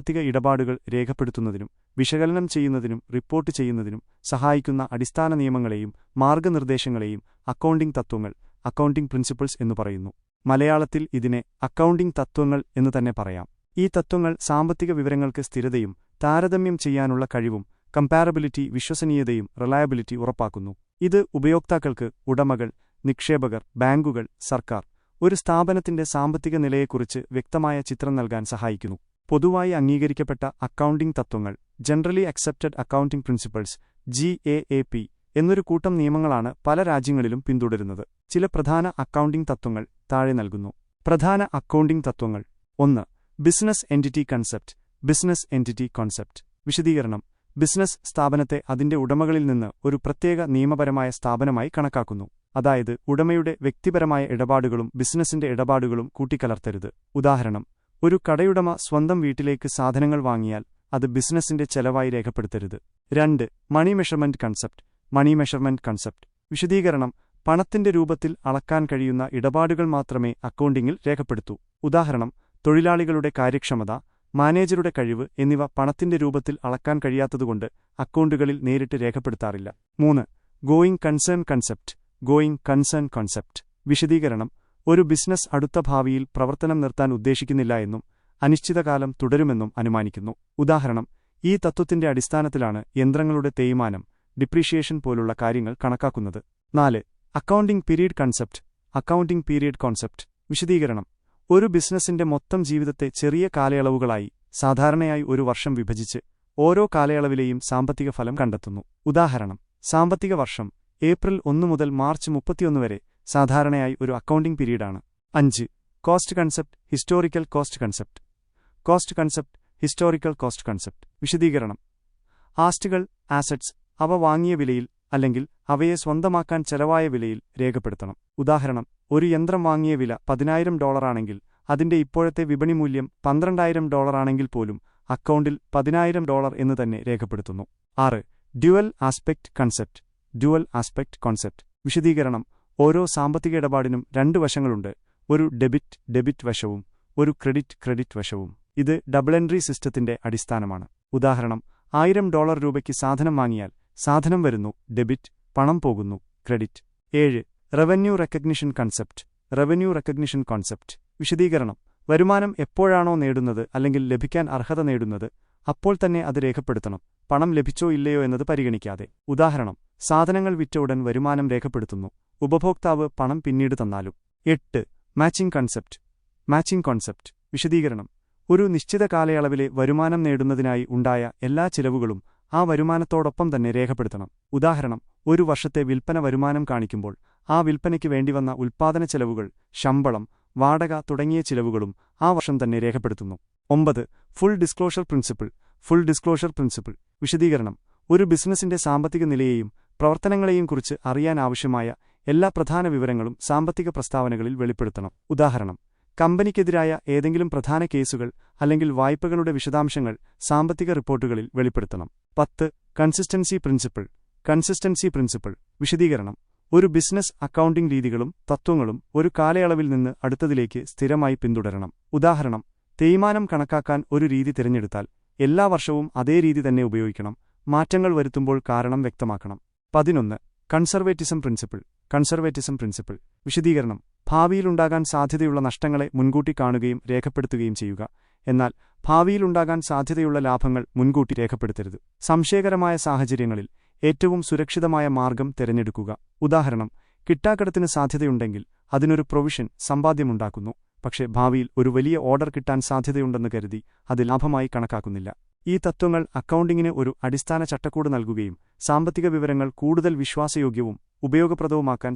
സാമ്പത്തിക ഇടപാടുകൾ രേഖപ്പെടുത്തുന്നതിനും വിശകലനം ചെയ്യുന്നതിനും റിപ്പോർട്ട് ചെയ്യുന്നതിനും സഹായിക്കുന്ന അടിസ്ഥാന നിയമങ്ങളെയും മാർഗനിർദ്ദേശങ്ങളെയും അക്കൗണ്ടിംഗ് തത്വങ്ങൾ, അക്കൗണ്ടിംഗ് പ്രിൻസിപ്പിൾസ് എന്നു പറയുന്നു. മലയാളത്തിൽ ഇതിനെ അക്കൗണ്ടിംഗ് തത്വങ്ങൾ എന്നു തന്നെ പറയാം. ഈ തത്വങ്ങൾ സാമ്പത്തിക വിവരങ്ങൾക്ക് സ്ഥിരതയും താരതമ്യം ചെയ്യാനുള്ള കഴിവും കമ്പാരബിലിറ്റി, വിശ്വസനീയതയും റിലയബിലിറ്റി ഉറപ്പാക്കുന്നു. ഇത് ഉപയോക്താക്കൾക്ക്, ഉടമകൾ, നിക്ഷേപകർ, ബാങ്കുകൾ, സർക്കാർ, ഒരു സ്ഥാപനത്തിന്റെ സാമ്പത്തിക നിലയെക്കുറിച്ച് വ്യക്തമായ ചിത്രം നൽകാൻ സഹായിക്കുന്നു. പൊതുവായി അംഗീകരിക്കപ്പെട്ട അക്കൗണ്ടിംഗ് തത്വങ്ങൾ, generally accepted accounting principles (GAAP) എന്നൊരു കൂട്ടം നിയമങ്ങളാണ് പല രാജ്യങ്ങളിലും പിന്തുടരുന്നത്. ചില പ്രധാന അക്കൗണ്ടിംഗ് തത്വങ്ങൾ താഴെ നൽകുന്നു. പ്രധാന അക്കൗണ്ടിംഗ് തത്വങ്ങൾ. 1. Business entity concept. Business entity concept. വിശദീകരണം: ബിസിനസ് സ്ഥാപനത്തെ അതിന്റെ ഉടമകളിൽ നിന്ന് ഒരു പ്രത്യേക നിയമപരമായ സ്ഥാപനമായി കണക്കാക്കുന്നു. അതായത്, ഉടമയുടെ വ്യക്തിപരമായ ഇടപാടുകളും ബിസിനസിന്റെ ഇടപാടുകളും കൂട്ടിക്കലർത്തരുത്. ഉദാഹരണം: ഒരു കടയുടമ സ്വന്തം വീട്ടിലേക്ക് സാധനങ്ങൾ വാങ്ങിയാൽ അത് ബിസിനസിന്റെ ചെലവായി രേഖപ്പെടുത്തരുത്. 2. Money measurement concept. Money measurement concept. വിശദീകരണം: പണത്തിന്റെ രൂപത്തിൽ അളക്കാൻ കഴിയുന്ന ഇടപാടുകൾ മാത്രമേ അക്കൗണ്ടിംഗിൽ രേഖപ്പെടുത്തൂ. ഉദാഹരണം: തൊഴിലാളികളുടെ കാര്യക്ഷമത, മാനേജരുടെ കഴിവ് എന്നിവ പണത്തിന്റെ രൂപത്തിൽ അളക്കാൻ കഴിയാത്തതുകൊണ്ട് അക്കൗണ്ടുകളിൽ നേരിട്ട് രേഖപ്പെടുത്താറില്ല. 3. Going concern concept. Going concern concept. വിശദീകരണം: ഒരു ബിസിനസ് അടുത്ത ഭാവിയിൽ പ്രവർത്തനം നിർത്താൻ ഉദ്ദേശിക്കുന്നില്ല എന്നും അനിശ്ചിതകാലം തുടരുമെന്നും അനുമാനിക്കുന്നു. ഉദാഹരണം: ഈ തത്വത്തിന്റെ അടിസ്ഥാനത്തിലാണ് യന്ത്രങ്ങളുടെ തേയ്മാനം, ഡിപ്രീഷിയേഷൻ പോലുള്ള കാര്യങ്ങൾ കണക്കാക്കുന്നത്. 4. Accounting period concept. Accounting period concept. വിശദീകരണം: ഒരു ബിസിനസിന്റെ മൊത്തം ജീവിതത്തെ ചെറിയ കാലയളവുകളായി, സാധാരണയായി ഒരു വർഷം വിഭജിച്ച്, ഓരോ കാലയളവിലെയും സാമ്പത്തിക ഫലം കണ്ടെത്തുന്നു. ഉദാഹരണം: സാമ്പത്തിക വർഷം ഏപ്രിൽ 1 മുതൽ മാർച്ച് 31 വരെ സാധാരണയായി ഒരു അക്കൗണ്ടിംഗ് പീരീഡാണ്. 5. Cost concept. Historical cost concept. Cost concept. Historical cost concept. വിശദീകരണം: ആസ്തികൾ, ആസറ്റ്സ്, അവ വാങ്ങിയ വിലയിൽ അല്ലെങ്കിൽ അവയെ സ്വന്തമാക്കാൻ ചെലവായ വിലയിൽ രേഖപ്പെടുത്തണം. ഉദാഹരണം: ഒരു യന്ത്രം വാങ്ങിയ വില $10,000 ആണെങ്കിൽ അതിന്റെ ഇപ്പോഴത്തെ വിപണി മൂല്യം $12,000 ആണെങ്കിൽ പോലും അക്കൗണ്ടിൽ $10,000 എന്ന് തന്നെ രേഖപ്പെടുത്തുന്നു. 6. Dual aspect concept. Dual aspect concept. വിശദീകരണം: ഓരോ സാമ്പത്തിക ഇടപാടിനും 2 വശങ്ങളുണ്ട്. ഒരു ഡെബിറ്റ് വശവും ഒരു ക്രെഡിറ്റ് വശവും. ഇത് ഡബിൾ എൻട്രി സിസ്റ്റത്തിന്റെ അടിസ്ഥാനമാണ്. ഉദാഹരണം: $1000 രൂപയ്ക്ക് സാധനം വാങ്ങിയാൽ സാധനം വരുന്നു, ഡെബിറ്റ്; പണം പോകുന്നു, credit. 7. Revenue recognition concept. Revenue recognition concept. വിശദീകരണം: വരുമാനം എപ്പോഴാണോ നേടുന്നത് അല്ലെങ്കിൽ ലഭിക്കാൻ അർഹത നേടുന്നത് അപ്പോൾ തന്നെ അത് രേഖപ്പെടുത്തണം, പണം ലഭിച്ചോ ഇല്ലയോ എന്നത് പരിഗണിക്കാതെ. ഉദാഹരണം: സാധനങ്ങൾ വിറ്റ ഉടൻ വരുമാനം രേഖപ്പെടുത്തുന്നു, ഉപഭോക്താവ് പണം പിന്നീട് തന്നാലും. 8. Matching concept. Matching concept. വിശദീകരണം: ഒരു നിശ്ചിത കാലയളവിലെ വരുമാനം നേടുന്നതിനായി ഉണ്ടായ എല്ലാ ചിലവുകളും ആ വരുമാനത്തോടൊപ്പം തന്നെ രേഖപ്പെടുത്തണം. ഉദാഹരണം: ഒരു വർഷത്തെ വിൽപ്പന വരുമാനം കാണിക്കുമ്പോൾ ആ വിൽപ്പനയ്ക്ക് വേണ്ടിവന്ന ഉൽപ്പാദന ചെലവുകൾ, ശമ്പളം, വാടക തുടങ്ങിയ ചിലവുകളും ആ വർഷം തന്നെ രേഖപ്പെടുത്തുന്നു. 9. Full disclosure principle. Full disclosure principle. വിശദീകരണം: ഒരു ബിസിനസിന്റെ സാമ്പത്തിക നിലയെയും പ്രവർത്തനങ്ങളെയും കുറിച്ച് അറിയാൻ ആവശ്യമായ എല്ലാ പ്രധാന വിവരങ്ങളും സാമ്പത്തിക പ്രസ്താവനകളിൽ വെളിപ്പെടുത്തണം. ഉദാഹരണം: കമ്പനിക്കെതിരായ ഏതെങ്കിലും പ്രധാന കേസുകൾ അല്ലെങ്കിൽ വായ്പകളുടെ വിശദാംശങ്ങൾ സാമ്പത്തിക റിപ്പോർട്ടുകളിൽ വെളിപ്പെടുത്തണം. 10. Consistency principle. Consistency principle. വിശദീകരണം: ഒരു ബിസിനസ് അക്കൗണ്ടിംഗ് രീതികളും തത്വങ്ങളും ഒരു കാലയളവിൽ നിന്ന് അടുത്തതിലേക്ക് സ്ഥിരമായി പിന്തുടരണം. ഉദാഹരണം: തേയ്മാനം കണക്കാക്കാൻ ഒരു രീതി തിരഞ്ഞെടുത്താൽ എല്ലാ വർഷവും അതേ രീതി തന്നെ ഉപയോഗിക്കണം, മാറ്റങ്ങൾ വരുത്തുമ്പോൾ കാരണം വ്യക്തമാക്കണം. 11. Conservatism principle. Conservatism principle. വിശദീകരണം: ഭാവിയിലുണ്ടാകാൻ സാധ്യതയുള്ള നഷ്ടങ്ങളെ മുൻകൂട്ടി കാണുകയും രേഖപ്പെടുത്തുകയും ചെയ്യുക, എന്നാൽ ഭാവിയിലുണ്ടാകാൻ സാധ്യതയുള്ള ലാഭങ്ങൾ മുൻകൂട്ടി രേഖപ്പെടുത്തരുത്. സംശയകരമായ സാഹചര്യങ്ങളിൽ ഏറ്റവും സുരക്ഷിതമായ മാർഗം തിരഞ്ഞെടുക്കുക. ഉദാഹരണം: കിട്ടാക്കടത്തിന് സാധ്യതയുണ്ടെങ്കിൽ അതിനൊരു പ്രൊവിഷൻ സമ്പാദ്യമുണ്ടാക്കുന്നു, പക്ഷേ ഭാവിയിൽ ഒരു വലിയ ഓർഡർ കിട്ടാൻ സാധ്യതയുണ്ടെന്ന് കരുതി അത് ലാഭമായി കണക്കാക്കുന്നില്ല. ഈ തത്വങ്ങൾ അക്കൗണ്ടിംഗിന് ഒരു അടിസ്ഥാന ചട്ടക്കൂട് നൽകുകയും സാമ്പത്തിക വിവരങ്ങൾ കൂടുതൽ വിശ്വാസയോഗ്യവും ഉപയോഗപ്രദവുമാക്കാൻ